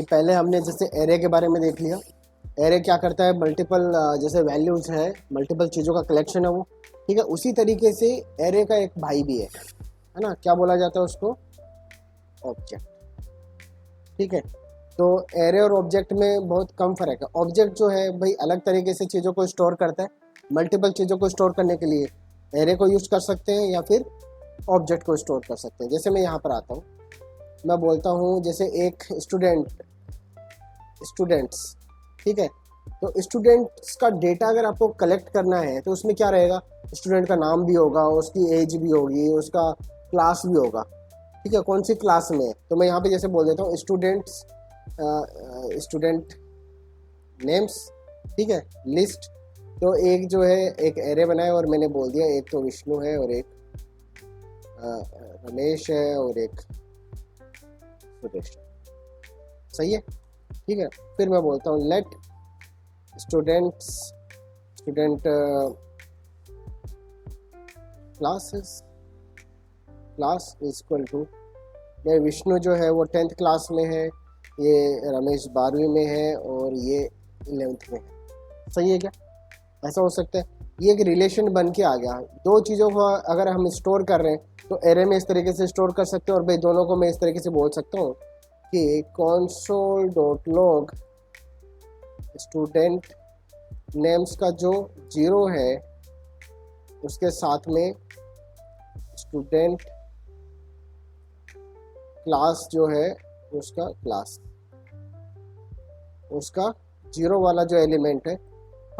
भाई पहले हमने जैसे एरे के बारे में देख लिया। एरे क्या करता है, मल्टीपल जैसे वैल्यूज है, मल्टीपल चीज़ों का कलेक्शन है वो। ठीक है, उसी तरीके से एरे का एक भाई भी है ना, क्या बोला जाता है उसको, ऑब्जेक्ट। ठीक है, तो एरे और ऑब्जेक्ट में बहुत कम फर्क है। ऑब्जेक्ट जो है भाई अलग तरीके से चीज़ों को स्टोर करता है। मल्टीपल चीज़ों को स्टोर करने के लिए एरे को यूज़ कर सकते हैं या फिर ऑब्जेक्ट को स्टोर कर सकते हैं। जैसे मैं यहाँ पर आता हूँ, मैं बोलता हूँ जैसे एक स्टूडेंट्स। ठीक है, तो स्टूडेंट्स का डेटा अगर आपको कलेक्ट करना है तो उसमें क्या रहेगा, स्टूडेंट का नाम भी होगा, उसकी एज भी होगी, उसका क्लास भी होगा। ठीक है, कौन सी क्लास में है, तो मैं यहाँ पे जैसे बोल देता हूँ स्टूडेंट नेम्स। ठीक है, लिस्ट। तो एक जो है एक एरे बनाया और मैंने बोल दिया एक तो विष्णु है और एक रमेश है और एक सुरेश। सही है। ठीक है, फिर मैं बोलता हूँ let student class is equal to, ये विष्णु जो है वो 10th क्लास में है, ये रमेश 12वीं में है और ये 11th में है। सही है क्या, ऐसा हो सकता है। ये एक रिलेशन बन के आ गया। दो चीज़ों को अगर हम स्टोर कर रहे हैं तो एरे में इस तरीके से स्टोर कर सकते हैं, और भाई दोनों को मैं इस तरीके से बोल सकता हूँ कि console.log स्टूडेंट नेम्स का जो 0 है उसके साथ में स्टूडेंट क्लास जो है उसका 0 वाला जो एलिमेंट है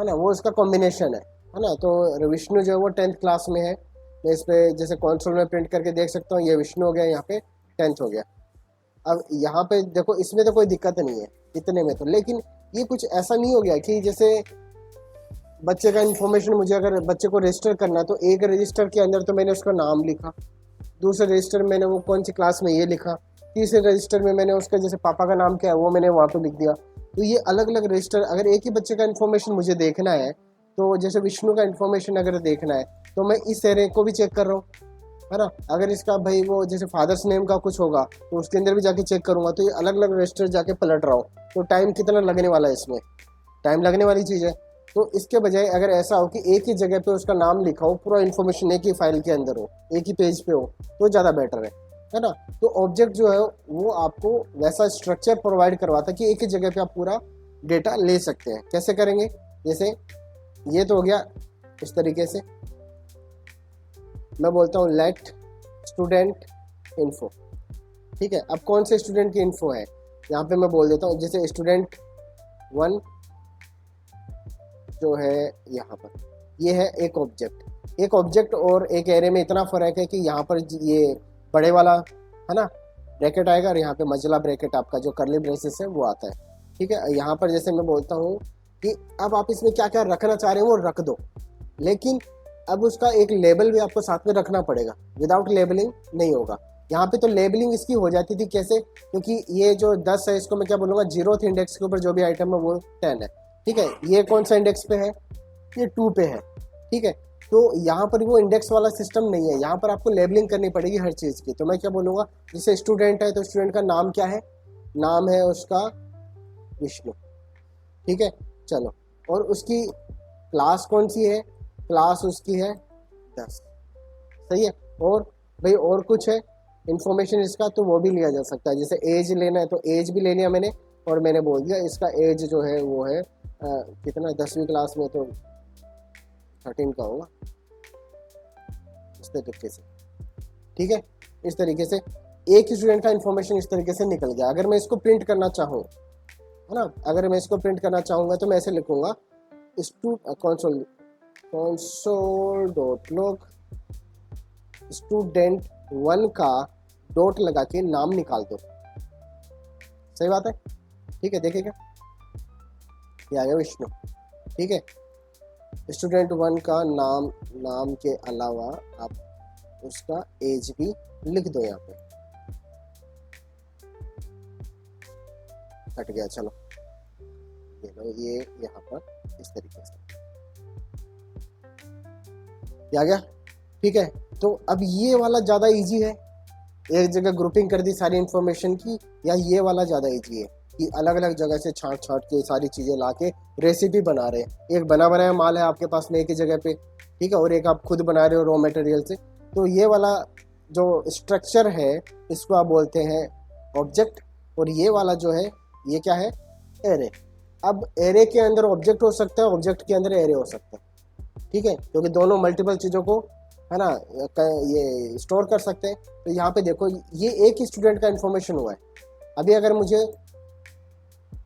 ना, वो इसका कॉम्बिनेशन है ना। तो विष्णु जो है वो 10th क्लास में है। मैं इस पे जैसे कंसोल में प्रिंट करके देख सकता हूँ, ये विष्णु हो गया, यहाँ पे 10th हो गया। अब यहाँ पे देखो, इसमें तो कोई दिक्कत नहीं है इतने में तो, लेकिन ये कुछ ऐसा नहीं हो गया कि जैसे बच्चे का इन्फॉर्मेशन, मुझे अगर बच्चे को रजिस्टर करना तो एक रजिस्टर के अंदर तो मैंने उसका नाम लिखा, दूसरे रजिस्टर में मैंने वो कौन सी क्लास में ये लिखा, तीसरे रजिस्टर में मैंने उसका जैसे पापा का नाम क्या है वो मैंने वहाँ पे लिख दिया। तो ये अलग अलग रजिस्टर, अगर एक ही बच्चे का इन्फॉर्मेशन मुझे देखना है तो जैसे विष्णु का इन्फॉर्मेशन अगर देखना है तो मैं इस एरे को भी चेक कर रहा हूँ, है ना। अगर इसका भाई वो जैसे फादर्स नेम का कुछ होगा तो उसके अंदर भी जाके चेक करूंगा, तो ये अलग अलग रजिस्टर जाके पलट रहा हूँ। तो टाइम कितना लगने वाला है, इसमें टाइम लगने वाली चीज़ है। तो इसके बजाय अगर ऐसा हो कि एक ही जगह पे उसका नाम लिखा हो, पूरा इन्फॉर्मेशन एक ही फाइल के अंदर हो, एक ही पेज पे हो, तो ज़्यादा बेटर है ना। तो ऑब्जेक्ट जो है वो आपको वैसा स्ट्रक्चर प्रोवाइड करवाता है कि एक ही जगह पे आप पूरा डेटा ले सकते हैं। कैसे करेंगे, जैसे ये तो हो गया इस तरीके से, मैं बोलता हूँ लेट स्टूडेंट इन्फो। ठीक है, अब कौन से स्टूडेंट की इन्फो है, यहाँ पे मैं बोल देता हूँ जैसे स्टूडेंट 1 जो है यहाँ पर, ये है एक ऑब्जेक्ट। एक ऑब्जेक्ट और एक एरे में इतना फर्क है कि यहाँ पर ये बड़े वाला है ना ब्रैकेट आएगा और यहाँ पे मजला ब्रैकेट आपका जो करली ब्रेसेस है वो आता है। ठीक है, यहाँ पर जैसे मैं बोलता हूँ कि अब आप इसमें क्या क्या रखना चाह रहे हो वो रख दो, लेकिन अब उसका एक लेबल भी आपको साथ में रखना पड़ेगा, विदाउट लेबलिंग नहीं होगा। यहाँ पे तो लेबलिंग इसकी हो जाती थी, कैसे, क्योंकि ये जो 10 है इसको मैं क्या बोलूँगा, 0th इंडेक्स के ऊपर जो भी आइटम है वो 10 है। ठीक है, ये कौन सा इंडेक्स पे है, ये 2 पे है। ठीक है, तो यहाँ पर वो इंडेक्स वाला सिस्टम नहीं है, यहाँ पर आपको लेबलिंग करनी पड़ेगी हर चीज़ की। तो मैं क्या बोलूँगा, जैसे स्टूडेंट है तो स्टूडेंट का नाम क्या है, नाम है उसका विष्णु। ठीक है, चलो, और उसकी क्लास कौन सी है, क्लास उसकी है 10। सही है, और भाई और कुछ है इंफॉर्मेशन इसका तो वो भी लिया जा सकता है। जैसे एज लेना है तो एज भी ले लिया मैंने, और मैंने बोल दिया इसका एज जो है वो है कितना, 10वीं क्लास में तो 13 का होगा, इस तरीके से। ठीक है, इस तरीके से एक स्टूडेंट का इंफॉर्मेशन इस तरीके से निकल गया। अगर मैं इसको प्रिंट करना चाहूँ, है ना, अगर मैं इसको प्रिंट करना चाहूँगा तो मैं ऐसे लिखूँगा console.log स्टूडेंट 1 का डॉट लगा के नाम निकाल दो। सही बात है। ठीक है, देखिएगा ये आ गया विष्णु। ठीक है, स्टूडेंट 1 का नाम के अलावा आप उसका एज भी लिख दो, यहाँ पे हट गया। चलो ये लो, ये यहाँ पर इस तरीके से आ गया। ठीक है, तो अब ये वाला ज़्यादा इजी है, एक जगह ग्रुपिंग कर दी सारी इंफॉर्मेशन की, या ये वाला ज़्यादा इजी है, कि अलग अलग जगह से छांट छांट के सारी चीज़ें ला के रेसिपी बना रहे हैं। एक बना बनाया माल है आपके पास में एक ही जगह पे, ठीक है, और एक आप खुद बना रहे हो रॉ मटेरियल से। तो ये वाला जो स्ट्रक्चर है इसको आप बोलते हैं ऑब्जेक्ट, और ये वाला जो है ये क्या है, एरे। अब एरे के अंदर ऑब्जेक्ट हो सकता है, ऑब्जेक्ट के अंदर एरे हो सकता है, ठीक है, क्योंकि दोनों मल्टीपल चीज़ों को है ना ये स्टोर कर सकते हैं। तो यहाँ पे देखो ये एक ही स्टूडेंट का इन्फॉर्मेशन हुआ है। अभी अगर मुझे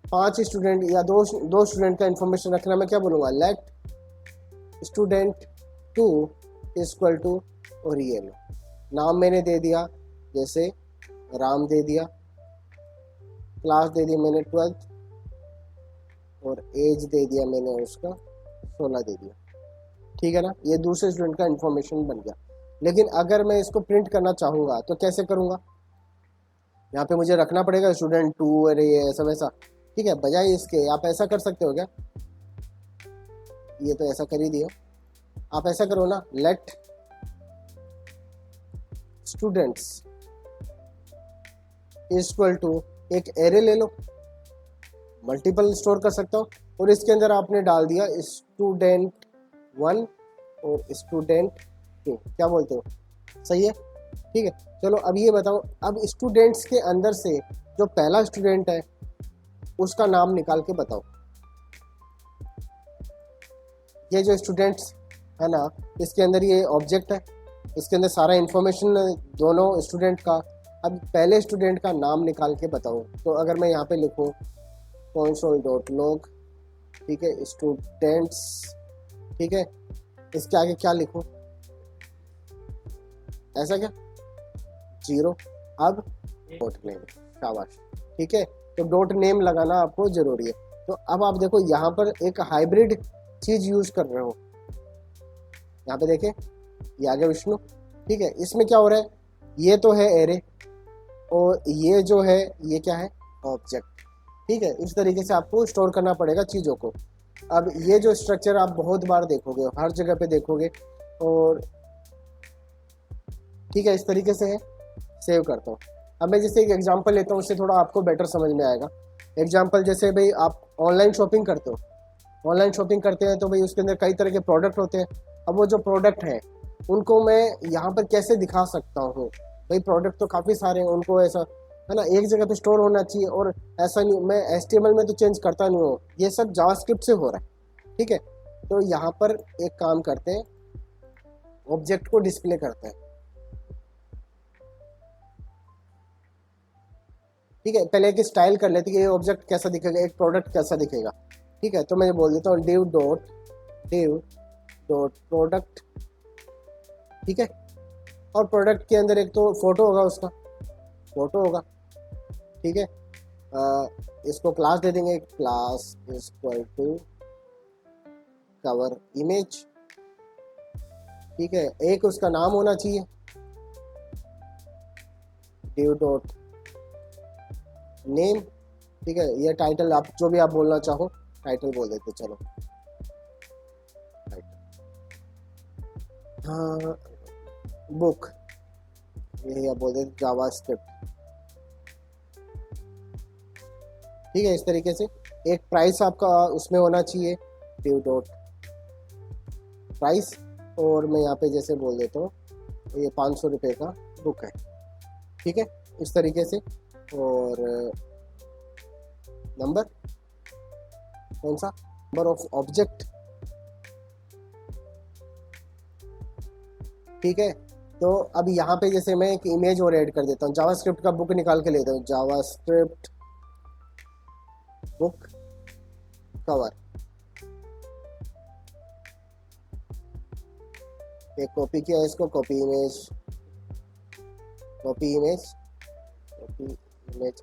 5 स्टूडेंट या दो स्टूडेंट का इन्फॉर्मेशन रखना, मैं क्या बोलूँगा, लेट स्टूडेंट 2 इक्वल टू, और ये लो नाम मैंने दे दिया, जैसे राम दे दिया, क्लास दे दी मैंने 12th, और एज दे दिया मैंने उसका 16 दे दिया, ठीक है ना। ये दूसरे स्टूडेंट का इन्फॉर्मेशन बन गया। लेकिन अगर मैं इसको प्रिंट करना चाहूँगा तो कैसे करूँगा, यहाँ पे मुझे रखना पड़ेगा स्टूडेंट 2 और ये ऐसा वैसा, ठीक है। बजाय इसके आप ऐसा कर सकते हो क्या, ये तो ऐसा कर ही दिया, आप ऐसा करो ना, लेट स्टूडेंट्स इक्वल टू, एक एरे ले लो, मल्टीपल स्टोर कर सकता हूँ, और इसके अंदर आपने डाल दिया स्टूडेंट 1 और स्टूडेंट 2, क्या बोलते हो, सही है, ठीक है। चलो अब ये बताओ, अब स्टूडेंट्स के अंदर से जो पहला स्टूडेंट है उसका नाम निकाल के बताओ। ये जो स्टूडेंट्स है ना, इसके अंदर ये ऑब्जेक्ट है, इसके अंदर सारा इंफॉर्मेशन दोनों स्टूडेंट का। अब पहले स्टूडेंट का नाम निकाल के बताओ। तो अगर मैं यहाँ पे लिखूँ console.log, ठीक है, स्टूडेंट्स, ठीक है, इसके आगे क्या लिखूँ, ऐसा क्या, 0, अब डॉट नेम, शाबाश, ठीक है। तो डॉट नेम लगाना आपको जरूरी है। तो अब आप देखो यहाँ पर एक हाइब्रिड चीज यूज कर रहे हो, यहाँ पे देखे ये आगे विष्णु, ठीक है। इसमें क्या हो रहा है, ये तो है एरे और ये जो है ये क्या है, ऑब्जेक्ट, ठीक है। इस तरीके से आपको स्टोर करना पड़ेगा चीज़ों को। अब ये जो स्ट्रक्चर आप बहुत बार देखोगे, हर जगह पे देखोगे, और ठीक है, इस तरीके से है। सेव करता हूँ। अब मैं जैसे एक एग्जांपल लेता हूँ, उससे थोड़ा आपको बेटर समझ में आएगा। एग्जांपल जैसे भाई आप ऑनलाइन शॉपिंग करते हो, ऑनलाइन शॉपिंग करते हैं तो भाई उसके अंदर कई तरह के प्रोडक्ट होते हैं। अब वो जो प्रोडक्ट हैं उनको मैं यहाँ पर कैसे दिखा सकता हूँ, भाई प्रोडक्ट तो काफ़ी सारे हैं, उनको ऐसा है ना एक जगह पे स्टोर होना चाहिए। और ऐसा नहीं, मैं HTML में तो चेंज करता नहीं हूँ, ये सब जावास्क्रिप्ट से हो रहा है, ठीक है। तो यहाँ पर एक काम करते हैं, ऑब्जेक्ट को डिस्प्ले करते हैं, ठीक है। पहले एक स्टाइल कर लेते हैं कि ये ऑब्जेक्ट कैसा दिखेगा, एक प्रोडक्ट कैसा दिखेगा, ठीक है। तो मैं बोल देता हूँ div डॉट प्रोडक्ट, ठीक है। और प्रोडक्ट के अंदर एक तो फोटो होगा, उसका फोटो होगा, ठीक है। इसको क्लास दे देंगे, class equal to cover image, ठीक है। एक उसका नाम होना चाहिए, div डॉट नेम, ठीक है। ये टाइटल, आप जो भी आप बोलना चाहो टाइटल बोल देते, चलो टाइटल, हाँ बुक, ये आप बोल देते जावास्क्रिप्ट, ठीक है। इस तरीके से एक प्राइस आपका उसमें होना चाहिए, div डॉट प्राइस, और मैं यहाँ पे जैसे बोल देता हूँ ये 500 रुपये का बुक है, ठीक है, इस तरीके से। और नंबर, कौन सा नंबर ऑफ ऑब्जेक्ट, ठीक है। तो अब यहाँ पे जैसे मैं एक इमेज और ऐड कर देता हूँ, जावास्क्रिप्ट का बुक निकाल के लेता हूँ, जावास्क्रिप्ट बुक कवर, एक कॉपी किया इसको, copy image, copy image, copy image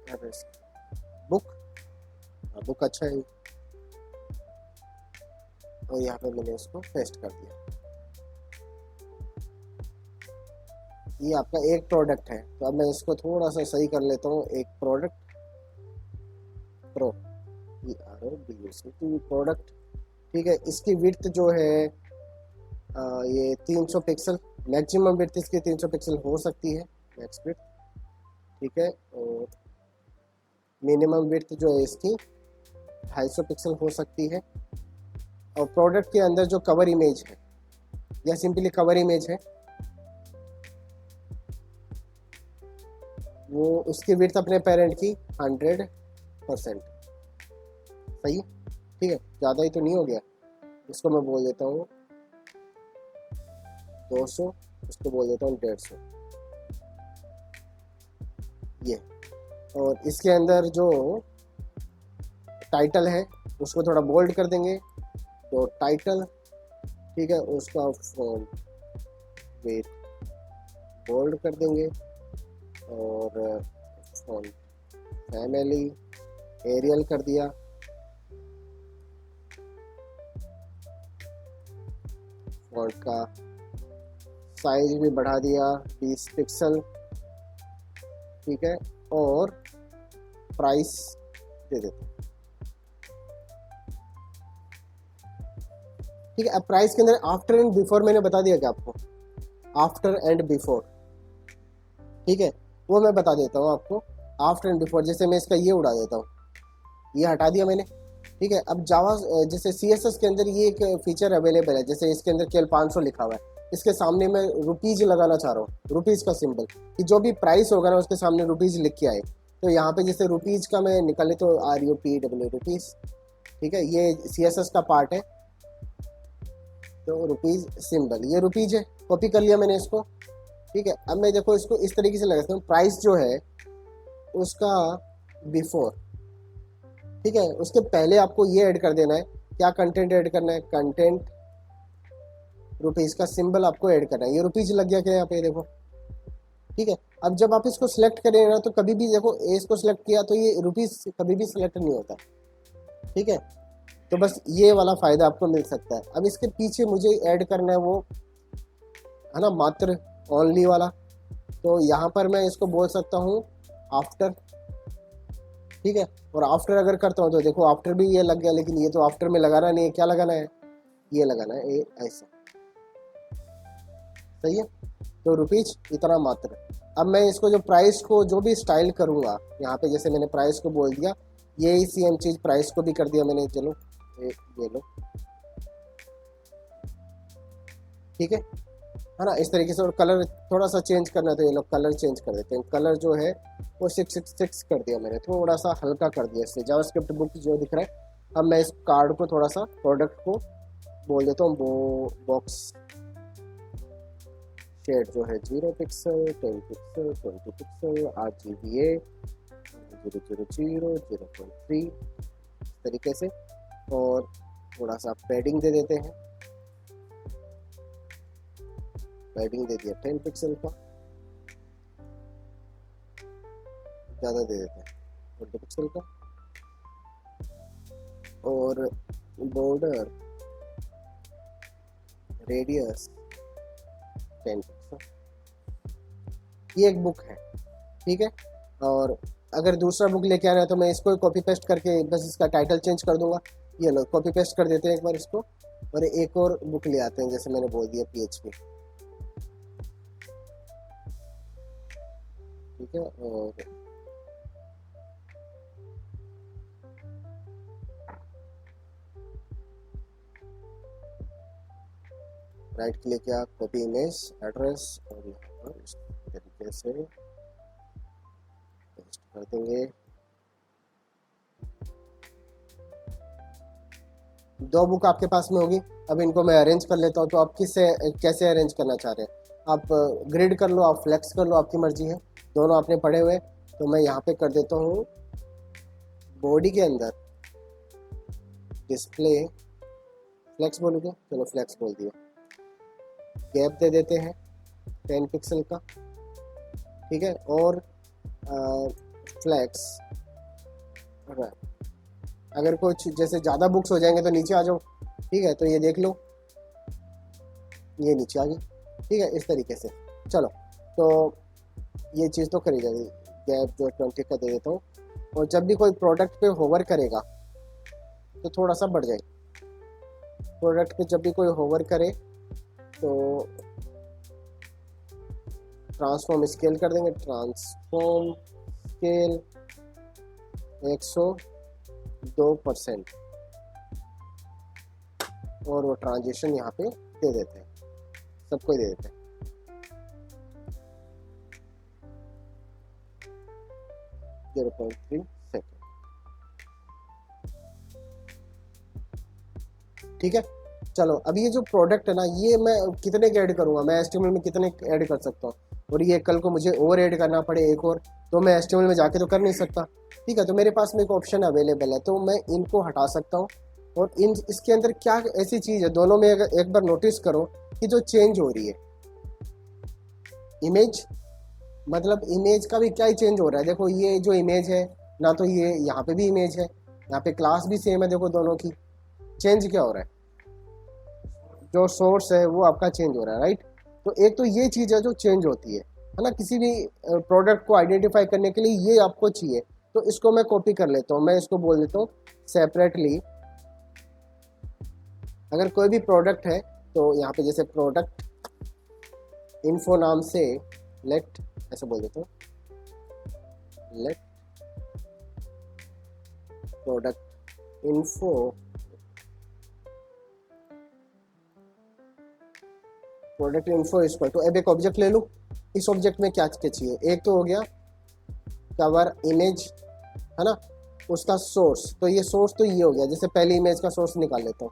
book, book अच्छा है। और यहाँ पे मैंने इसको पेस्ट कर दिया। ये आपका एक प्रोडक्ट है। तो अब मैं इसको थोड़ा सा सही कर लेता हूँ, एक प्रोडक्ट प्रो प्रोडक्ट, ठीक है। इसकी विड्थ जो है ये 300 पिक्सल, मैक्सिमम विड्थ इसकी 300 पिक्सल हो सकती है, मैक्स विड्थ, ठीक है। और मिनिमम विड्थ जो है इसकी 250 पिक्सल हो सकती है। और प्रोडक्ट के अंदर जो कवर इमेज है या सिंपली कवर इमेज है वो उसकी विड्थ अपने पेरेंट की 100%। सही, ठीक है, ज़्यादा ही तो नहीं हो गया। इसको मैं बोल देता हूँ 200, इसको बोल देता हूँ 150, ये। और इसके अंदर जो टाइटल है उसको थोड़ा बोल्ड कर देंगे, तो टाइटल, ठीक है, उसका वेट बोल्ड कर देंगे। और फॉन्ट फैमिली एरियल कर दिया। फॉन्ट का साइज भी बढ़ा दिया 20 पिक्सल, ठीक है। और प्राइस दे देते हैं, ठीक है। अब प्राइस के अंदर आफ्टर एंड बिफोर मैंने बता दिया क्या आपको, आफ्टर एंड बिफोर, ठीक है, वो मैं बता देता हूँ आपको। आफ्टर एंड बिफोर, जैसे मैं इसका ये उड़ा देता हूँ, ये हटा दिया मैंने, ठीक है। अब जावा जैसे CSS के अंदर ये एक फीचर अवेलेबल है, जैसे इसके अंदर केवल 500 लिखा हुआ है, इसके सामने मैं रुपीज़ लगाना चाह रहा हूँ, रुपीज़ का सिंबल, कि जो भी प्राइस होगा ना उसके सामने रुपीज़ लिख के आए। तो यहाँ पे जैसे रुपीज़ का मैं निकाले तो RUPW रुपीज़, ठीक है, ये CSS का पार्ट है। तो रुपीज़ सिंबल, ये रुपीज़ है, कॉपी कर लिया मैंने इसको, ठीक है। अब मैं देखो इसको इस तरीके से लगाता हूँ, प्राइस जो है उसका बिफोर, ठीक है। उसके पहले आपको ये ऐड कर देना है, क्या कंटेंट ऐड करना है, कंटेंट रुपीज़ का सिंबल आपको ऐड करना है। ये रुपीज़ लग गया क्या यहाँ पे, देखो, ठीक है। अब जब आप इसको सिलेक्ट करेंगे ना तो कभी भी देखो इसको सिलेक्ट किया तो ये रुपीज़ कभी भी सिलेक्ट नहीं होता, ठीक है। तो बस ये वाला फ़ायदा आपको मिल सकता है। अब इसके पीछे मुझे ऐड करना है वो, है ना, मात्र ओनली वाला। तो यहाँ पर मैं इसको बोल सकता हूँ आफ्टर, ठीक है। और आफ्टर अगर करता हूँ तो देखो आफ्टर भी ये लग गया, लेकिन ये तो आफ्टर में लगाना नहीं है, क्या लगाना है, ये लगाना है, ये ऐसा, सही है। तो रुपीज इतना मात्र। अब मैं इसको जो प्राइस को जो भी स्टाइल करूँगा यहाँ पे, जैसे मैंने प्राइस को बोल दिया, ये ही सेम चीज़ प्राइस को भी कर दिया मैंने, चलो ये लो, ठीक है ना, इस तरीके से। और कलर थोड़ा सा चेंज करना है तो ये लोग कलर चेंज कर देते हैं, कलर जो है वो 666 कर दिया मैंने, थोड़ा सा हल्का कर दिया इससे। जावास्क्रिप्ट बुक जो दिख रहा है, अब मैं इस कार्ड को थोड़ा सा प्रोडक्ट को बोल देता हूँ बॉक्स शेड जो है 0 पिक्सल, 10 पिक्सल, 20 पिक्सल, RGBA 000 0.3 तरीके से। और थोड़ा सा पैडिंग दे देते हैं, पैडिंग दे दिया 10 पिक्सल का, ज़्यादा दे देते हैं 20 पिक्सल का। और बॉर्डर रेडियस 10 पिक्सल। ये एक बुक है, ठीक है। और अगर दूसरा बुक लेके आना है तो मैं इसको कॉपी पेस्ट करके बस इसका टाइटल चेंज कर दूंगा। ये लो, कॉपी पेस्ट कर देते हैं एक बार इसको, और एक और बुक ले आते हैं, जैसे मैंने बोल दिया PHP, ठीक है। और राइट क्लिक किया, कॉपी इमेज एड्रेस, और यहाँ पर इस तरीके से पेस्ट कर देंगे। दो बुक आपके पास में होगी, अब इनको मैं अरेंज कर लेता हूँ। तो आप किससे कैसे अरेंज करना चाह रहे हैं, आप ग्रिड कर लो, आप फ्लेक्स कर लो, आपकी मर्जी है, दोनों आपने पढ़े हुए। तो मैं यहाँ पे कर देता हूँ बॉडी के अंदर डिस्प्ले, फ्लेक्स बोलोगे, चलो फ्लेक्स बोल दिया। गैप दे देते हैं 10 पिक्सल का, ठीक है। और फ्लेक्स, अगर कुछ जैसे ज़्यादा बुक्स हो जाएंगे तो नीचे आ जाओ, ठीक है। तो ये देख लो, ये नीचे आ गई, ठीक है, इस तरीके से। चलो, तो ये चीज़ तो करी जाएगी। गैप जो 20 का दे देता हूँ। और जब भी कोई प्रोडक्ट पे होवर करेगा तो थोड़ा सा बढ़ जाए, प्रोडक्ट पे जब भी कोई होवर करे तो ट्रांसफॉर्म स्केल कर देंगे, ट्रांसफॉर्म स्केल 102%, और वो ट्रांजिशन यहाँ पे दे देते हैं, सबको दे देते हैं। Zero point 3 second. ठीक है, चलो अब ये जो प्रोडक्ट है ना, ये मैं कितने के ऐड करूंगा, मैं एस्टिमेट में कितने ऐड कर सकता हूँ, और ये कल को मुझे और ऐड करना पड़े एक और, तो मैं एस्टिमेट में जाके तो कर नहीं सकता। ठीक है, तो मेरे पास में एक ऑप्शन अवेलेबल है, तो मैं इनको हटा सकता हूँ। और इसके अंदर क्या ऐसी चीज़ है, दोनों में अगर एक बार नोटिस करो कि जो चेंज हो रही है इमेज, मतलब इमेज का भी क्या ही चेंज हो रहा है। देखो ये जो इमेज है ना, तो ये यहाँ पे भी इमेज है, यहाँ पे क्लास भी सेम है, देखो दोनों की। चेंज क्या हो रहा है, जो सोर्स है वो आपका चेंज हो रहा है, राइट। तो एक तो ये चीज़ है जो चेंज होती है ना, किसी भी प्रोडक्ट को आइडेंटिफाई करने के लिए ये आपको चाहिए। तो इसको मैं कॉपी कर लेता हूँ, मैं इसको बोल देता हूँ सेपरेटली। अगर कोई भी प्रोडक्ट है तो यहाँ पे जैसे प्रोडक्ट इन्फो नाम से लेट, ऐसे बोल देता हूँ, लेट प्रोडक्ट इन्फो इसको, तो अब एक ऑब्जेक्ट ले लूँ। इस ऑब्जेक्ट में क्या क्या चाहिए, एक तो हो गया कवर इमेज, है ना, उसका सोर्स, तो ये सोर्स तो ये हो गया। जैसे पहली इमेज का सोर्स निकाल लेता हूँ,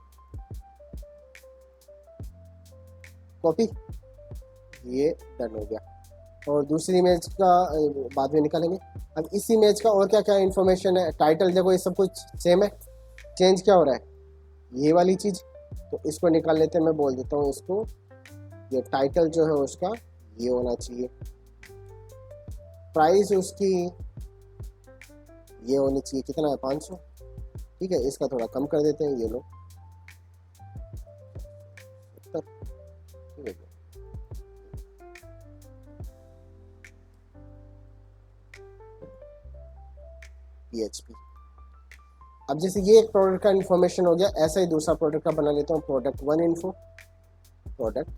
कॉपी, ये डन हो गया। और दूसरी इमेज का बाद में निकालेंगे। अब इस इमेज का और क्या क्या इन्फॉर्मेशन है, टाइटल, देखो ये सब कुछ सेम है, चेंज क्या हो रहा है, ये वाली चीज़, तो इसको निकाल लेते हैं। मैं बोल देता हूँ इसको, ये टाइटल जो है उसका ये होना चाहिए, प्राइस उसकी ये होनी चाहिए, कितना है 500। ठीक है, इसका थोड़ा कम कर देते हैं, ये लो, ठीक है। PHP। अब जैसे ये एक प्रोडक्ट का इन्फॉर्मेशन हो गया, ऐसा ही दूसरा प्रोडक्ट का बना लेता हूँ, प्रोडक्ट 1 इन्फो, प्रोडक्ट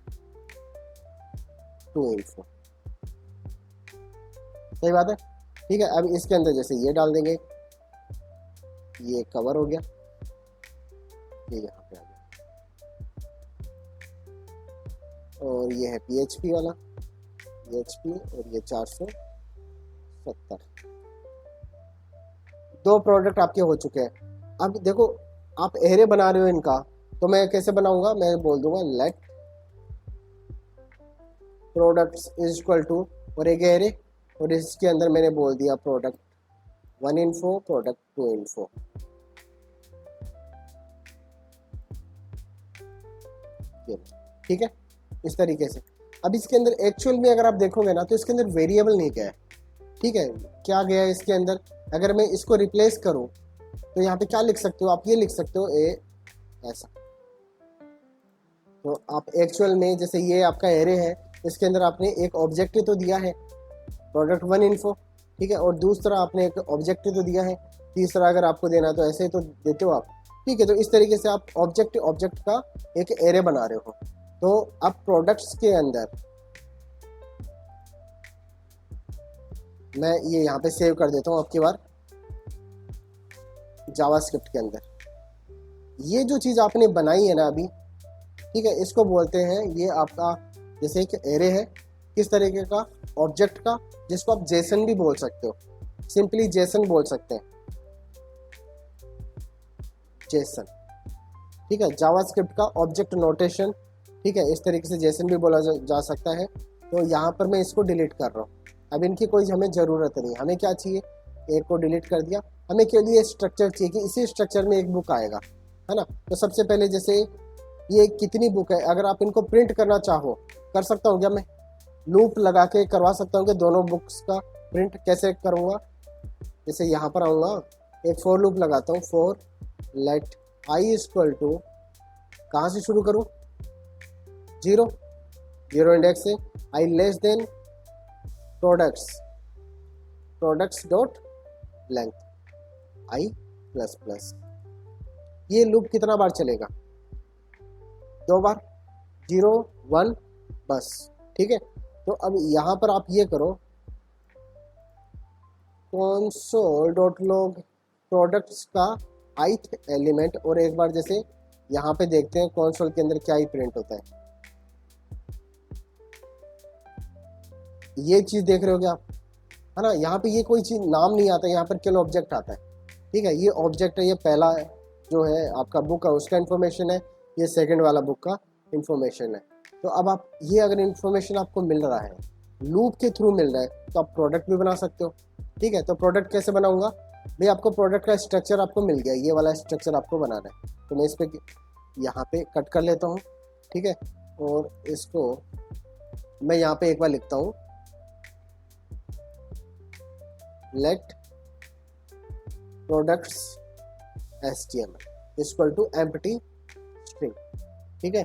2 इन्फो। सही बात है, ठीक है। अब इसके अंदर जैसे ये डाल देंगे, ये कवर हो गया, ये यहाँ पे आ गया, और ये है PHP वाला, PHP, और ये 470। दो प्रोडक्ट आपके हो चुके हैं। अब देखो आप एरे बना रहे हो इनका, तो मैं कैसे बनाऊंगा, मैं बोल दूंगा let products is equal to, और एक एरे, और इसके अंदर मैंने बोल दिया प्रोडक्ट 1 इन्फो, प्रोडक्ट 2 इन्फो। ठीक है, इस तरीके से। अब इसके अंदर एक्चुअल में अगर आप देखोगे ना, तो इसके अंदर वेरिएबल नहीं गया है। ठीक है, क्या गया है इसके अंदर, अगर मैं इसको रिप्लेस करूं तो यहाँ पे क्या लिख सकते हो आप, ये लिख सकते हो ए ऐसा। तो आप एक्चुअल में जैसे ये आपका एरे है, इसके अंदर आपने एक ऑब्जेक्टिव तो दिया है प्रोडक्ट 1 इन्फो, ठीक है, और दूसरा आपने एक ऑब्जेक्टिव तो दिया है, तीसरा अगर आपको देना तो ऐसे ही तो देते हो आप। ठीक है, तो इस तरीके से आप ऑब्जेक्ट का एक एरे बना रहे हो। तो अब प्रोडक्ट्स के अंदर मैं ये यहाँ पे सेव कर देता हूँ आपकी बार जावास्क्रिप्ट के अंदर। ये जो चीज़ आपने बनाई है ना अभी, ठीक है, इसको बोलते हैं, ये आपका जैसे एक एरे है, किस तरीके का, ऑब्जेक्ट का, जिसको आप जेसन भी बोल सकते हो, सिंपली जेसन बोल सकते हैं, जेसन। ठीक है, जावास्क्रिप्ट का ऑब्जेक्ट नोटेशन, ठीक है, इस तरीके से जेसन भी बोला जा सकता है। तो यहाँ पर मैं इसको डिलीट कर रहा हूँ, अब इनकी कोई हमें ज़रूरत नहीं। हमें क्या चाहिए, एक को डिलीट कर दिया, हमें के लिए स्ट्रक्चर चाहिए कि इसी स्ट्रक्चर में एक बुक आएगा, है ना। तो सबसे पहले जैसे ये कितनी बुक है, अगर आप इनको प्रिंट करना चाहो, कर सकता हूँ क्या, मैं लूप लगा के करवा सकता हूँ कि दोनों बुक्स का प्रिंट कैसे करूँगा। जैसे यहाँ पर आऊँगा, एक फॉर लूप लगाता हूँ, for let i equal to, कहाँ से शुरू करूँ, 0 इंडेक्स से, i less than products dot length i plus plus. ये लूप कितना बार चलेगा, 2 बार, 0 1 बस। ठीक है, तो अब यहाँ पर आप ये करो, console.log प्रोडक्ट्स का ith एलिमेंट, और एक बार जैसे यहाँ पे देखते हैं कंसोल के अंदर क्या ही प्रिंट होता है। ये चीज देख रहे हो क्या आप, है ना। यहाँ पे ये कोई चीज नाम नहीं आता, यहाँ पर केवल ऑब्जेक्ट आता है। ठीक है, ये ऑब्जेक्ट है, ये पहला जो है आपका बुक है उसका इन्फॉर्मेशन है, ये सेकंड वाला बुक का इन्फॉर्मेशन है। तो अब आप ये अगर इन्फॉर्मेशन आपको मिल रहा है, लूप के थ्रू मिल रहा है, तो आप प्रोडक्ट भी बना सकते हो। ठीक है, तो प्रोडक्ट कैसे बनाऊंगा भाई, आपको प्रोडक्ट का स्ट्रक्चर आपको मिल गया, ये वाला स्ट्रक्चर आपको बनाना है। तो मैं इस पर यहाँ पे कट कर लेता हूँ। ठीक है, और इसको मैं यहाँ पे एक बार लिखता हूँ, let products HTML equal to empty string. ठीक है,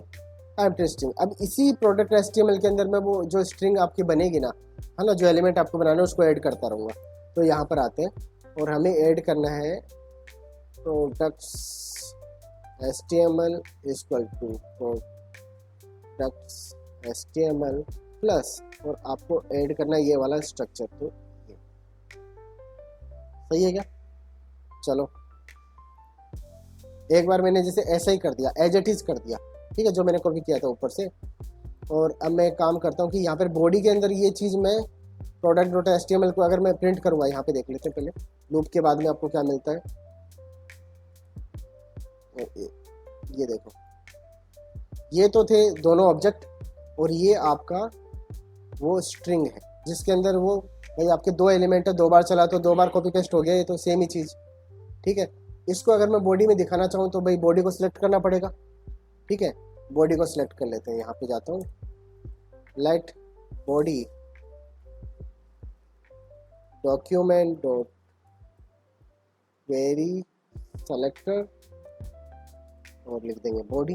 एम्प्टी स्ट्रिंग। अब इसी प्रोडक्ट HTML के अंदर मैं वो जो स्ट्रिंग आपकी बनेगी ना, है ना, जो एलिमेंट आपको बनाना है उसको ऐड करता रहूँगा। तो यहाँ पर आते हैं और हमें ऐड करना है products HTML equal to products HTML plus, और आपको ऐड करना है ये वाला स्ट्रक्चर। तो ये सही है क्या? चलो एक बार मैंने जैसे ऐसा ही कर दिया, एज इट इज कर दिया। ठीक है, जो मैंने कॉपी किया था ऊपर से। और अब मैं काम करता हूँ कि यहाँ पर बॉडी के अंदर ये चीज़ मैं प्रोडक्ट डॉट HTML को अगर मैं प्रिंट करूँगा, यहाँ पे देख लेते हैं पहले लूप के बाद में आपको क्या मिलता है। ये देखो, ये तो थे दोनों ऑब्जेक्ट, और ये आपका वो स्ट्रिंग है जिसके अंदर वो भाई आपके दो एलिमेंट है, दो बार चला तो दो बार कॉपी पेस्ट हो गया, ये तो सेम ही चीज़। ठीक है, इसको अगर मैं बॉडी में दिखाना चाहूँ तो भाई बॉडी को सिलेक्ट करना पड़ेगा। ठीक है, बॉडी को सिलेक्ट कर लेते हैं, यहाँ पे जाता हूँ, let body document dot query selector, और लिख देंगे बॉडी।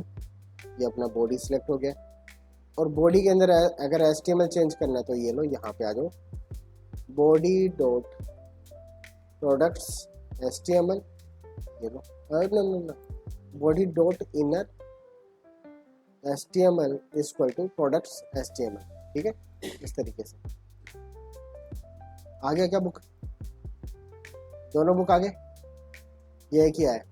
ये अपना बॉडी सिलेक्ट हो गया। और बॉडी के अंदर अगर HTML चेंज करना है तो ये लो, यहाँ पे आ जाओ, बॉडी डॉट प्रोडक्ट्स HTML, ये लो, no, body dot inner HTML equal to products HTML। ठीक है, इस तरीके से आ गया क्या बुक? दोनों बुक आ गए, ये एक ही आया।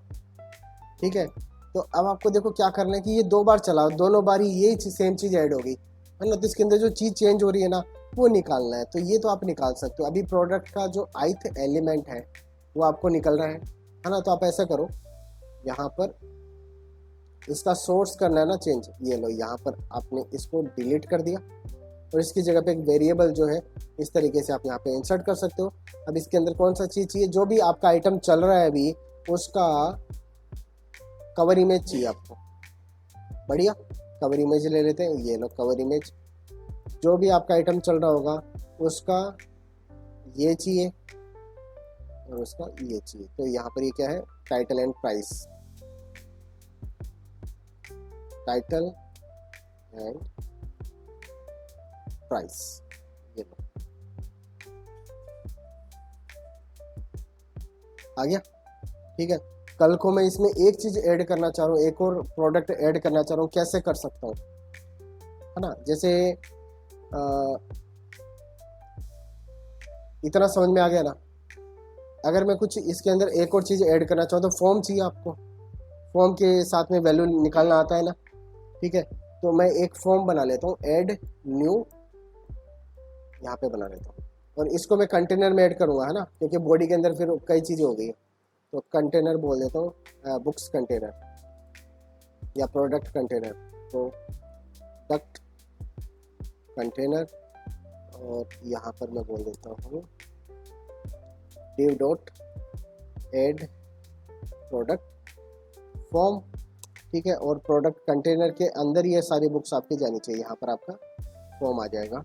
ठीक है, तो अब आपको देखो क्या करना है कि ये दो बार चला, दोनों बार ही यही सेम चीज़ ऐड होगी, है ना। तो इसके अंदर जो चीज़ चेंज हो रही है ना, वो निकालना है। तो ये तो आप निकाल सकते हो। अभी प्रोडक्ट का जो ith एलिमेंट है वो आपको निकल रहा है ना। तो आप ऐसा करो, यहाँ पर इसका सोर्स करना है ना चेंज, ये लो, यहाँ पर आपने इसको डिलीट कर दिया और इसकी जगह पे एक वेरिएबल जो है इस तरीके से आप यहाँ पे इंसर्ट कर सकते हो। अब इसके अंदर कौन सा चीज़ चाहिए, जो भी आपका आइटम चल रहा है अभी उसका कवर इमेज चाहिए आपको। बढ़िया, कवर इमेज ले लेते हैं, ये लो कवर इमेज। जो भी आपका आइटम चल रहा होगा उसका ये चाहिए और उसका ये चाहिए। तो यहाँ पर ये क्या है, title and price, title and price, ये लो आ गया। ठीक है, कल को मैं इसमें एक चीज ऐड करना चाह रहा हूँ, एक और प्रोडक्ट ऐड करना चाह रहा हूँ, कैसे कर सकता हूँ, है ना। जैसे इतना समझ में आ गया ना। अगर मैं कुछ इसके अंदर एक और चीज ऐड करना चाहूँ तो फॉर्म चाहिए आपको, फॉर्म के साथ में वैल्यू निकालना आता है ना। ठीक है, तो मैं एक फॉर्म बना लेता हूँ, ऐड न्यू, यहाँ पे बना लेता हूँ, और इसको मैं कंटेनर में ऐड करूँगा, है ना, क्योंकि बॉडी के अंदर फिर कई चीज़ें हो गई। तो कंटेनर बोल देता हूँ, बुक्स कंटेनर या प्रोडक्ट कंटेनर, तो प्रोडक्ट कंटेनर, और यहाँ पर मैं बोल देता हूँ div dot add product form. ठीक है, और प्रोडक्ट कंटेनर के अंदर ये सारी बुक्स आपकी जानी चाहिए, यहाँ पर आपका फॉर्म आ जाएगा।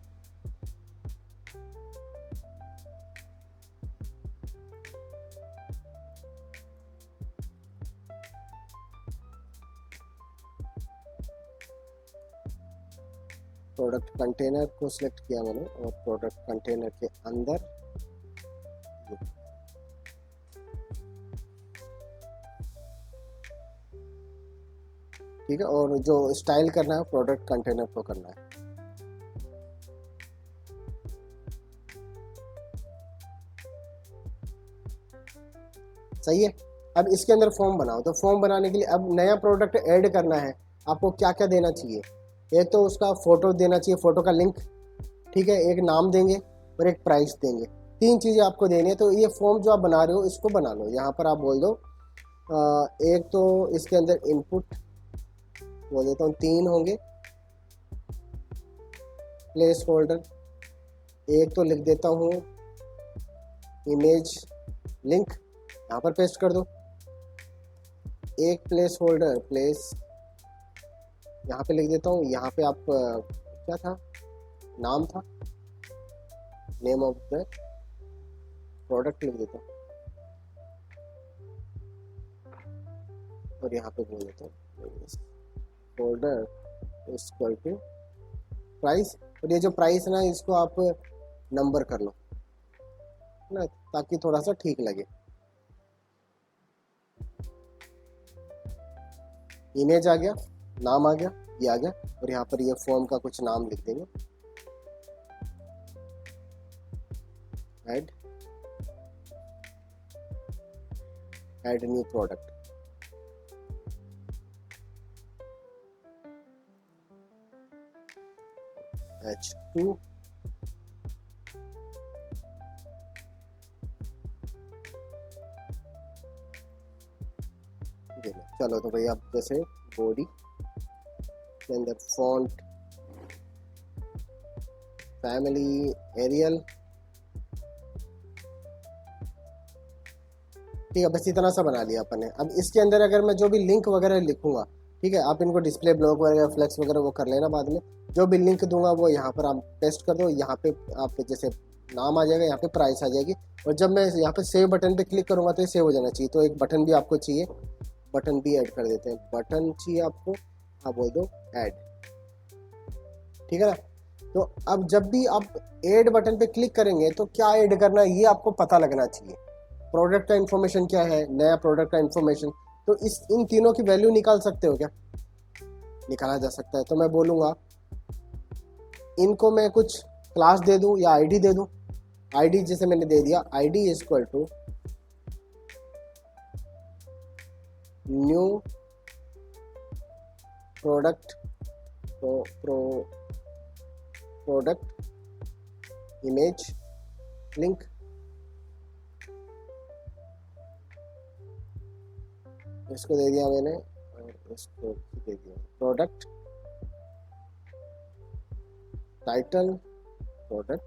प्रोडक्ट कंटेनर को सिलेक्ट किया मैंने, और प्रोडक्ट कंटेनर के अंदर ठीक है, और जो स्टाइल करना है प्रोडक्ट कंटेनर को करना है। सही है। अब इसके अंदर फॉर्म बनाओ, तो फॉर्म बनाने के लिए अब नया प्रोडक्ट ऐड करना है, आपको क्या क्या देना चाहिए। एक तो उसका फ़ोटो देना चाहिए, फ़ोटो का लिंक, ठीक है, एक नाम देंगे और एक प्राइस देंगे। 3 चीज़ें आपको देनी है। तो ये फॉर्म जो आप बना रहे हो इसको बना लो। यहाँ पर आप बोल दो एक तो इसके अंदर इनपुट बोल देता हूँ 3 होंगे, प्लेस होल्डर एक तो लिख देता हूँ इमेज लिंक, यहाँ पर पेस्ट कर दो। एक प्लेस होल्डर प्लेस यहाँ पे लिख देता हूँ, यहाँ पे आप क्या था, नाम था, नेम ऑफ द प्रोडक्ट लिख देता हूँ और यहाँ पे बोल देता हूँ होल्डर इक्वल टू प्राइस। और ये जो प्राइस है ना इसको आप नंबर कर लो ना, ताकि थोड़ा सा ठीक लगे। इमेज आ गया, नाम आ गया, ये आ गया, और यहाँ पर ये फॉर्म का कुछ नाम लिख देंगे, ऐड न्यू प्रोडक्ट। H2 चलो, तो भाई आप जैसे बॉडी के अंदर फॉन्ट फैमिली एरियल, ठीक है, बस इतना सा बना लिया अपन ने। अब इसके अंदर अगर मैं जो भी लिंक वगैरह लिखूंगा, ठीक है, आप इनको डिस्प्ले ब्लॉक वगैरह फ्लेक्स वगैरह वो कर लेना बाद में। जो भी लिंक दूंगा वो यहाँ पर आप पेस्ट कर दो, यहाँ पे आप जैसे नाम आ जाएगा, यहाँ पे प्राइस आ जाएगी, और जब मैं यहाँ पे सेव बटन पे क्लिक करूँगा तो ये सेव हो जाना चाहिए। तो एक बटन भी आपको चाहिए, बटन भी ऐड कर देते हैं। बटन चाहिए आपको, आप बोल दो ऐड, ठीक है ना। तो अब जब भी आप ऐड बटन पे क्लिक करेंगे तो क्या ऐड करना है ये आपको पता लगना चाहिए। प्रोडक्ट का इन्फॉर्मेशन क्या है, नया प्रोडक्ट का इन्फॉर्मेशन, तो इन तीनों की वैल्यू निकाल सकते हो क्या, निकाला जा सकता है। तो मैं बोलूँगा इनको मैं कुछ क्लास दे दूं या आईडी दे दूं। आईडी जैसे मैंने दे दिया, ID is equal to new product product image link, इसको दे दिया मैंने, और इसको दे दिया प्रोडक्ट टाइटल, प्रोडक्ट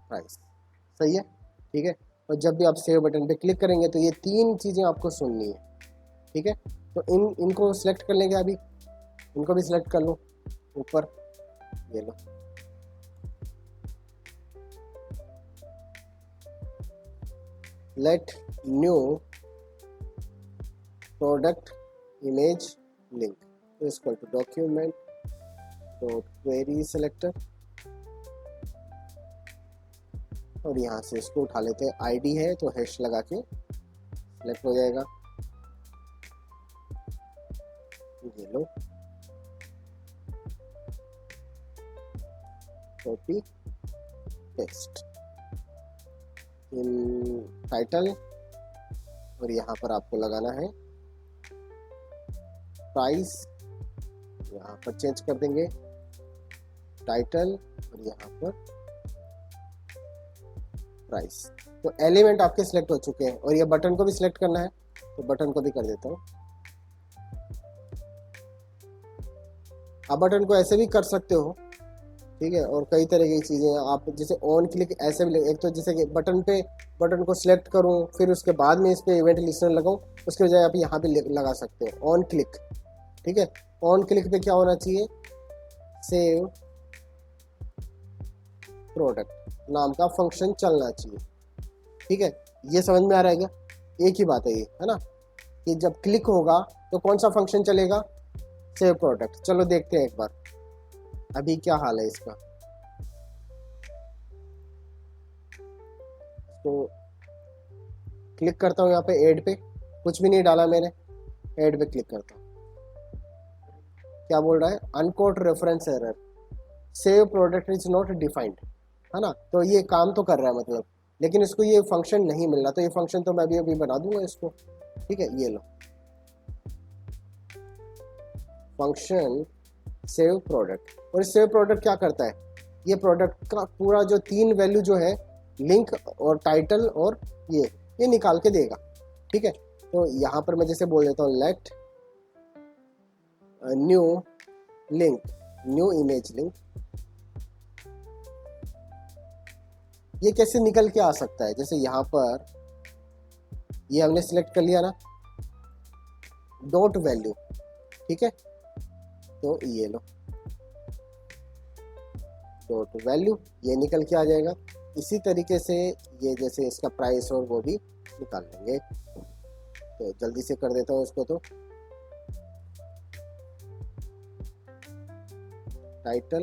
प्राइस। सही है, ठीक है। और जब भी आप सेव बटन पे क्लिक करेंगे तो ये 3 चीज़ें आपको सुननी है, ठीक है। तो इनको सिलेक्ट कर लेंगे, अभी इनको भी सिलेक्ट कर लो ऊपर, ये लो, let new product image link equal to document dot query selector, और यहाँ से इसको उठा लेते हैं। आईडी है तो हैश लगा के सिलेक्ट हो जाएगा, ये लो, कॉपी पेस्ट इन टाइटल, और यहाँ पर आपको लगाना है प्राइस, यहाँ पर चेंज कर देंगे टाइटल, और यहाँ पर प्राइस। तो एलिमेंट आपके सिलेक्ट हो चुके हैं, और ये बटन को भी सिलेक्ट करना है, तो बटन को भी कर देता हूँ। आप बटन को ऐसे भी कर सकते हो, ठीक है, और कई तरह की चीज़ें आप जैसे ऑन क्लिक ऐसे भी, एक तो जैसे कि बटन को सिलेक्ट करूँ फिर उसके बाद में इस पर इवेंट लिस्टनर लगाऊँ, उसके बजाय आप यहाँ पे लगा सकते हो ऑन क्लिक, ठीक है। ऑन क्लिक पे क्या होना चाहिए, सेव प्रोडक्ट नाम का फंक्शन चलना चाहिए, ठीक है। ये समझ में आ रहा है क्या, एक ही बात है ये, है ना, कि जब क्लिक होगा तो कौन सा फंक्शन चलेगा, सेव प्रोडक्ट। चलो देखते हैं एक बार अभी क्या हाल है इसका। तो क्लिक करता हूँ यहाँ पे ऐड पे, कुछ भी नहीं डाला मैंने, ऐड पे क्लिक करता हूँ, क्या बोल रहा है, unquote reference error, save product is not defined, है ना। तो ये काम तो कर रहा है, मतलब लेकिन इसको ये फंक्शन नहीं मिल रहा, तो ये फंक्शन तो मैं अभी अभी बना दूंगा इसको। ठीक है, ये लो फंक्शन सेव प्रोडक्ट। और सेव प्रोडक्ट क्या करता है, ये प्रोडक्ट का पूरा जो 3 वैल्यू जो है, लिंक और टाइटल और ये निकाल के देगा। ठीक है, तो यहाँ पर मैं जैसे बोल देता हूँ let new link, new image link. ये कैसे निकल के आ सकता है, जैसे यहाँ पर ये हमने सिलेक्ट कर लिया ना, डॉट वैल्यू। ठीक है, तो ये लो डॉट वैल्यू, ये निकल के आ जाएगा। इसी तरीके से ये जैसे इसका प्राइस और वो भी निकाल लेंगे। तो जल्दी से कर देता हूँ इसको, तो टाइटल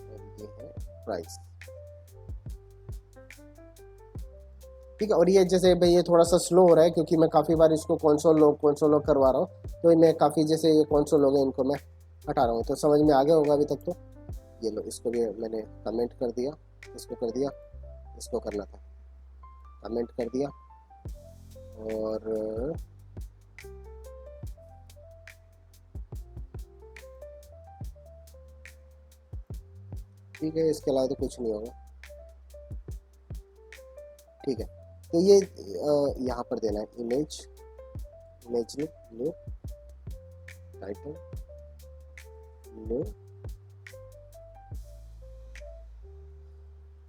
और ये है प्राइस। ठीक है, और ये जैसे भाई ये थोड़ा सा स्लो हो रहा है क्योंकि मैं काफ़ी बार इसको कंसोल लॉग करवा रहा हूँ, तो मैं काफ़ी जैसे ये कंसोल लॉग है इनको मैं हटा रहा हूँ। तो समझ में आ गया होगा अभी तक तो। ये लो, इसको भी मैंने कमेंट कर दिया, इसको कर दिया, इसको करना था कमेंट कर दिया। और ठीक है, इसके अलावा तो कुछ नहीं होगा। ठीक है, तो ये यहाँ पर देना है image new title new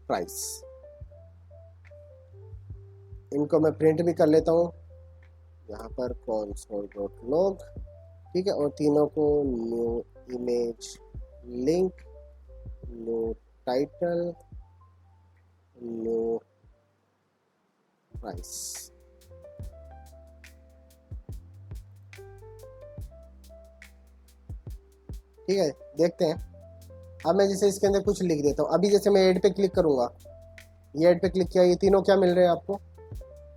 price. इनको मैं प्रिंट भी कर लेता हूँ यहाँ पर console.log। ठीक है, और तीनों को new image link, new title, new price. ठीक है, देखते हैं। अब मैं जैसे इसके अंदर कुछ लिख देता हूँ। अभी जैसे मैं ऐड पे क्लिक करूंगा, ये ऐड पे क्लिक किया, ये तीनों क्या मिल रहे हैं आपको,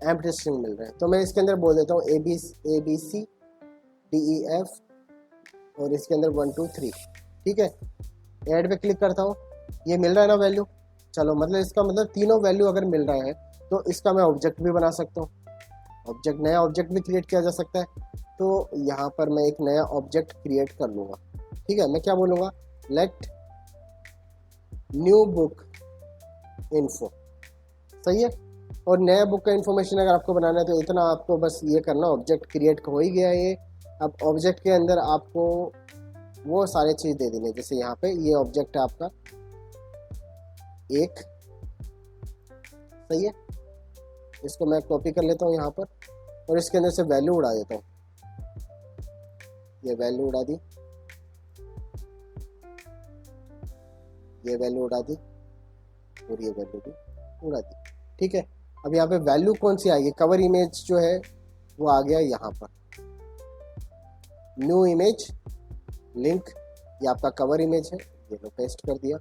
एम्प्टी स्ट्रिंग मिल रहे हैं। तो मैं इसके अंदर बोल देता हूँ ABC DEF और इसके अंदर 1 2 3। ठीक है, ऐड पे क्लिक करता हूँ, ये मिल रहा है ना वैल्यू। चलो, मतलब इसका मतलब तीनों वैल्यू अगर मिल रहा है तो इसका मैं ऑब्जेक्ट भी बना सकता हूँ, ऑब्जेक्ट, नया ऑब्जेक्ट भी क्रिएट किया जा सकता है। तो यहाँ पर मैं एक नया ऑब्जेक्ट क्रिएट कर लूँगा। ठीक है, मैं क्या बोलूँगा, लेट न्यू बुक इन्फो। सही है, और नया बुक का इन्फॉर्मेशन अगर आपको बनाना है तो इतना आपको बस ये करना, ऑब्जेक्ट क्रिएट हो ही गया ये। अब ऑब्जेक्ट के अंदर आपको वो सारे चीज़ दे देने, जैसे यहाँ पे ये ऑब्जेक्ट है आपका एक। सही है, इसको मैं कॉपी कर लेता हूँ यहाँ पर और इसके अंदर से वैल्यू उड़ा देता हूँ। ये वैल्यू उड़ा दी, ये वैल्यू उड़ा दी और ये वैल्यू भी उड़ा दी। ठीक है, अब यहाँ पे वैल्यू कौन सी आएगी, कवर इमेज जो है वो आ गया यहाँ पर, न्यू इमेज लिंक, ये आपका कवर इमेज है, ये लो पेस्ट कर दिया।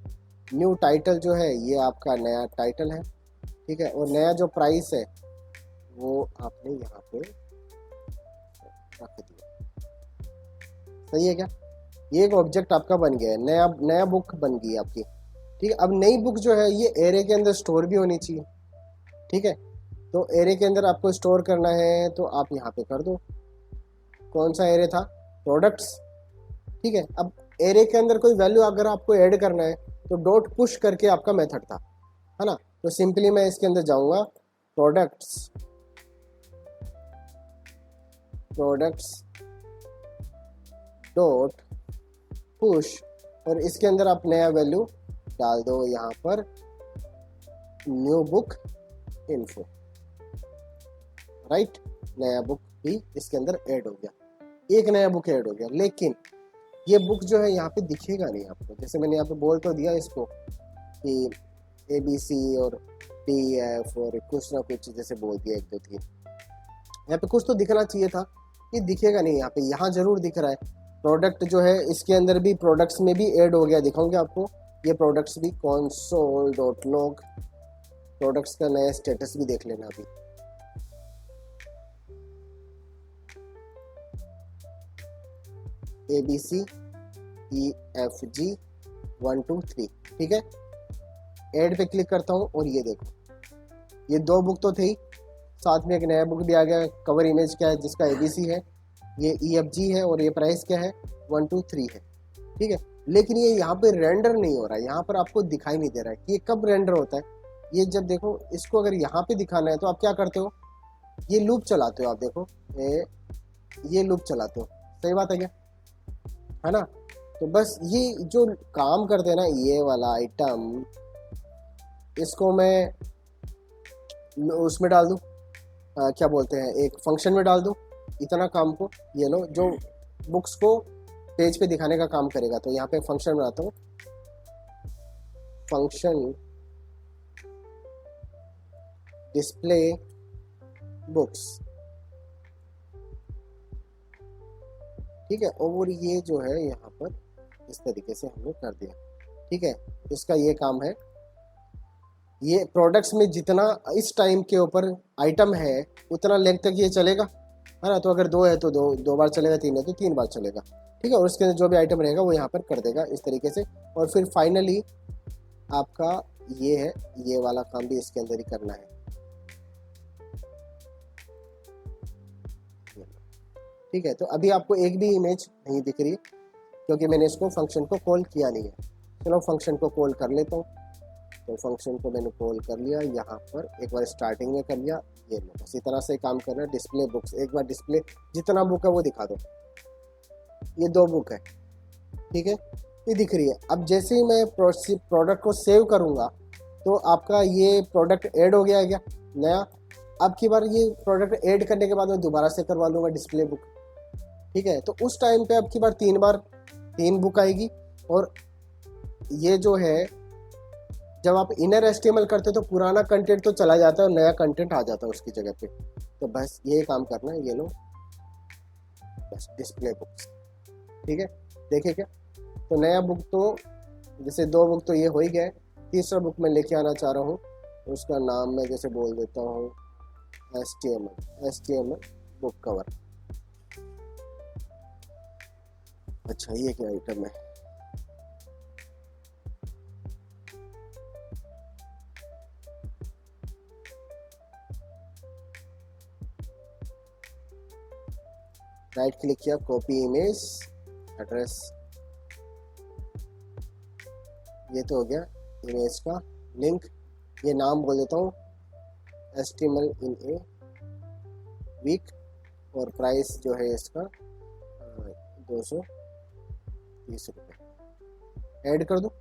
न्यू टाइटल जो है ये आपका नया टाइटल है। ठीक है, और नया जो प्राइस है वो आपने यहाँ पे रख दिया। सही है क्या, ये एक ऑब्जेक्ट आपका बन गया है, नया बुक बन गई आपकी। ठीक है, अब नई बुक जो है ये एरे के अंदर स्टोर भी होनी चाहिए। ठीक है, तो एरे के अंदर आपको स्टोर करना है तो आप यहाँ पे कर दो। कौन सा एरे था, प्रोडक्ट्स। ठीक है, अब एरे के अंदर कोई वैल्यू अगर आपको ऐड करना है तो डॉट पुश करके आपका मेथड था, है ना। तो सिंपली मैं इसके अंदर जाऊंगा, प्रोडक्ट्स डॉट पुश, और इसके अंदर आप नया वैल्यू डाल दो यहाँ पर, न्यू बुक इन्फो। राइट, नया बुक भी इसके अंदर ऐड हो गया, एक नया बुक ऐड हो गया। लेकिन ये बुक जो है यहाँ पे दिखेगा नहीं आपको, जैसे मैंने यहाँ पे बोल तो दिया इसको कि ABC और DEF और कुछ ना कुछ जैसे बोल दिया 1 2 3, यहाँ पे कुछ तो दिखना चाहिए था, ये दिखेगा नहीं यहाँ पे। यहाँ जरूर दिख रहा है प्रोडक्ट जो है, इसके अंदर भी प्रोडक्ट्स में भी ऐड हो गया, दिखाऊंगे आपको ये प्रोडक्ट्स भी। console.log प्रोडक्ट्स का नया स्टेटस भी देख लेना अभी। ABC EFG 1 2 3। ठीक है, ऐड पे क्लिक करता हूँ और ये देखो, ये 2 बुक तो थे ही, साथ में एक नया बुक भी आ गया। कवर इमेज क्या है, जिसका ABC है, ये EFG है, और ये प्राइस क्या है 1 2 3 है, ठीक है। लेकिन ये यहाँ पे रेंडर नहीं हो रहा है, यहाँ पर आपको दिखाई नहीं दे रहा है कि ये कब रेंडर होता है। ये जब देखो, इसको अगर यहाँ पे दिखाना है तो आप क्या करते हो, ये लूप चलाते हो। आप देखो ये लूप चलाते हो, सही बात है क्या, है ना। तो बस ये जो काम करते हैं ना, ये वाला आइटम, इसको मैं उसमें डाल दूँ, क्या बोलते हैं, एक फंक्शन में डाल दूँ। इतना काम को ये लो, जो बुक्स को पेज पे दिखाने का काम करेगा। तो यहाँ पे फंक्शन बनाता हूँ, फंक्शन डिस्प्ले बुक्स, ठीक है। और ये जो है यहाँ पर इस तरीके से हमने कर दिया, ठीक है। इसका ये काम है, ये प्रोडक्ट्स में जितना इस टाइम के ऊपर आइटम है उतना लेंथ तक ये चलेगा, है ना। तो अगर 2 है तो दो बार चलेगा, 3 है तो 3 बार चलेगा, ठीक है। और उसके अंदर जो भी आइटम रहेगा वो यहाँ पर कर देगा इस तरीके से। और फिर फाइनली आपका ये है, ये वाला काम भी इसके अंदर ही करना है, ठीक है। तो अभी आपको एक भी इमेज नहीं दिख रही क्योंकि मैंने इसको फंक्शन को कॉल किया नहीं है। चलो फंक्शन को कॉल कर लेता हूँ। तो फंक्शन को मैंने कॉल कर लिया, यहाँ पर एक बार स्टार्टिंग में कर लिया। ये लो, इसी तरह से काम करना है। डिस्प्ले बुक्स, एक बार डिस्प्ले जितना बुक है वो दिखा दो। ये 2 बुक है, ठीक है, ये दिख रही है। अब जैसे ही मैं प्रोडक्ट को सेव करूँगा तो आपका ये प्रोडक्ट ऐड हो गया है क्या नया। अब की बार ये प्रोडक्ट ऐड करने के बाद मैं दोबारा से करवा लूँगा डिस्प्ले बुक, ठीक है। तो उस टाइम पे अब की बार 3 बुक आएगी। और ये जो है, जब आप इनर HTML करते हो तो पुराना कंटेंट तो चला जाता है और नया कंटेंट आ जाता है उसकी जगह पे। तो बस ये काम करना है, ये लो बस डिस्प्ले बुक्स, ठीक है। देखिए क्या, तो नया बुक तो जैसे 2 बुक तो ये हो ही गए। तीसरा बुक मैं लेके आना चाह रहा हूँ, उसका नाम मैं जैसे बोल देता हूँ HTML बुक कवर। अच्छा, ये क्या आइटम है, राइट क्लिक किया, कॉपी इमेज एड्रेस, ये तो हो गया इमेज का लिंक। ये नाम बोल देता हूँ HTML इन ए वीक, और प्राइस जो है इसका 230 रुपये। ऐड कर दो।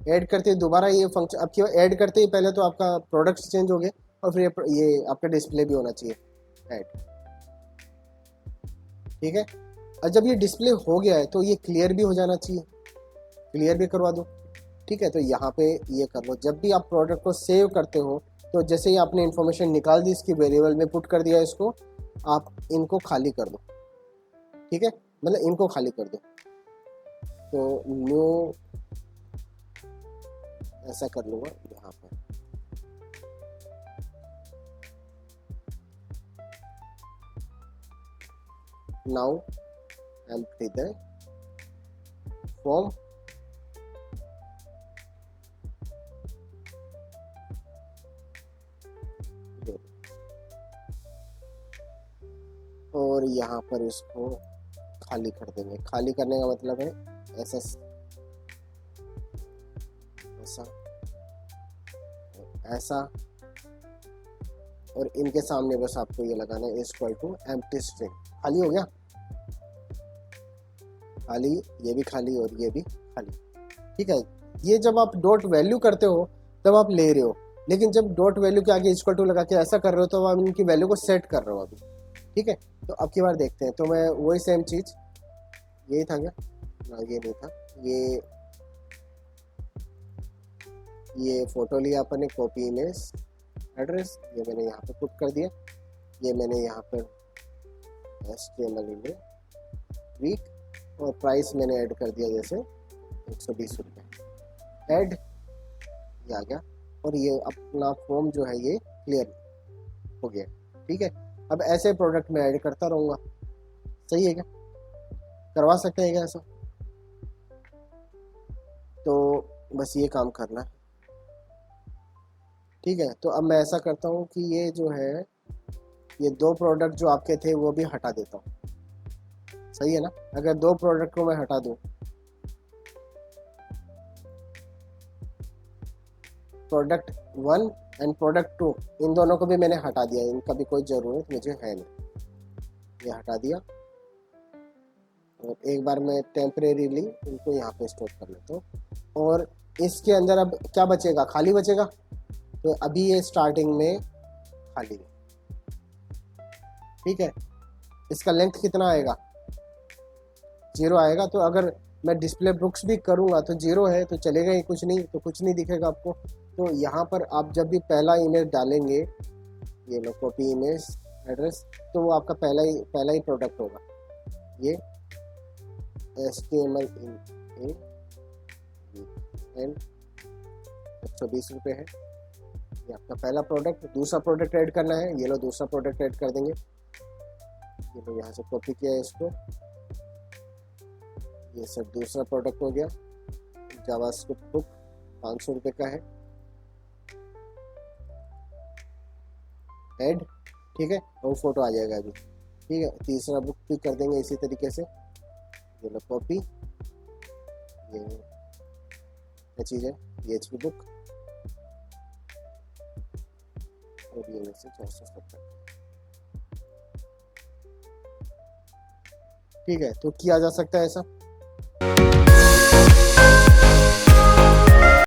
ऐड करते ही दोबारा ये फंक्शन, अब क्यों ऐड करते ही पहले तो आपका प्रोडक्ट्स चेंज हो गए और फिर ये आपका डिस्प्ले भी होना चाहिए ऐड, ठीक है। और जब ये डिस्प्ले हो गया है तो ये क्लियर भी हो जाना चाहिए, क्लियर भी करवा दो, ठीक है। तो यहाँ पे ये कर लो। जब भी आप प्रोडक्ट को सेव करते हो तो जैसे ही आपने इन्फॉर्मेशन निकाल दी, इसकी वेरिएबल में पुट कर दिया, इसको आप इनको खाली कर दो, ठीक है, मतलब इनको खाली कर दो। तो न्यू ऐसा कर लूँगा यहाँ पर, नाउ एम्प्टी द फॉर्म, और यहाँ पर इसको खाली कर देंगे। खाली करने का मतलब है ऐसा ऐसा ऐसा, और इनके सामने बस आपको ये लगाना है इक्वल टू एम्प्टी स्ट्रिंग। खाली हो गया, खाली, ये भी खाली और ये भी खाली, ठीक है। ये जब आप डॉट वैल्यू करते हो तब आप ले रहे हो, लेकिन जब डॉट वैल्यू के आगे इक्वल टू लगा के ऐसा कर रहे हो तो आप इनकी वैल्यू को सेट कर रहे हो अभी, ठीक है। तो अब की बार देखते हैं। तो मैं वही सेम चीज़, यही था क्या ना, ये नहीं था, ये फोटो लिया अपने, कॉपी इमेज एड्रेस, ये मैंने यहाँ पे पुट कर दिया। ये मैंने यहाँ पर HTML इमेज वीक, और प्राइस मैंने ऐड कर दिया जैसे 120 रुपये। ऐड, ये आ गया, और ये अपना फॉर्म जो है ये क्लियर हो गया, ठीक है। अब ऐसे प्रोडक्ट में ऐड करता रहूँगा, सही है क्या, करवा सकते हैं क्या ऐसा। तो बस ये काम करना है, ठीक है, तो अब मैं ऐसा करता हूँ कि ये जो है, ये दो प्रोडक्ट जो आपके थे वो भी हटा देता हूँ। सही है ना? अगर दो प्रोडक्ट को मैं हटा दूँ, product one and product two, इन दोनों को भी मैंने हटा दिया, इनका भी कोई ज़रूरत मुझे है नहीं। ये हटा दिया, और एक बार मैं टेम्परेरीली इनको यहाँ पे स्टोर कर लेता हूँ। और इसके अंदर अब क्या बचेगा? खाली बचेगा। तो अभी ये स्टार्टिंग में खाली है। ठीक है, इसका लेंथ कितना आएगा? 0 आएगा। तो अगर मैं डिस्प्ले बुक्स भी करूँगा तो 0 है, तो चलेगा ही कुछ नहीं, तो कुछ नहीं दिखेगा आपको। तो यहाँ पर आप जब भी पहला इमेज डालेंगे, ये लो कॉपी इमेज एड्रेस, तो वो आपका पहला ही प्रोडक्ट होगा। ये HTML इन एंड 120 रुपये है, ये आपका पहला प्रोडक्ट। दूसरा प्रोडक्ट ऐड करना है, ये लो दूसरा प्रोडक्ट ऐड कर देंगे। ये लो यहाँ से कॉपी किया है इसको, ये सब दूसरा प्रोडक्ट हो गया। जावास्क्रिप्ट बुक 500 रुपये का है, ऐड। ठीक है, और फोटो आ जाएगा अभी। ठीक है, तीसरा बुक भी कर देंगे इसी तरीके से। ये लो कॉपी, ये क्या चीज़ है, ये HP बुक, और ये में से 470। ठीक है, तो किया जा सकता है ऐसा।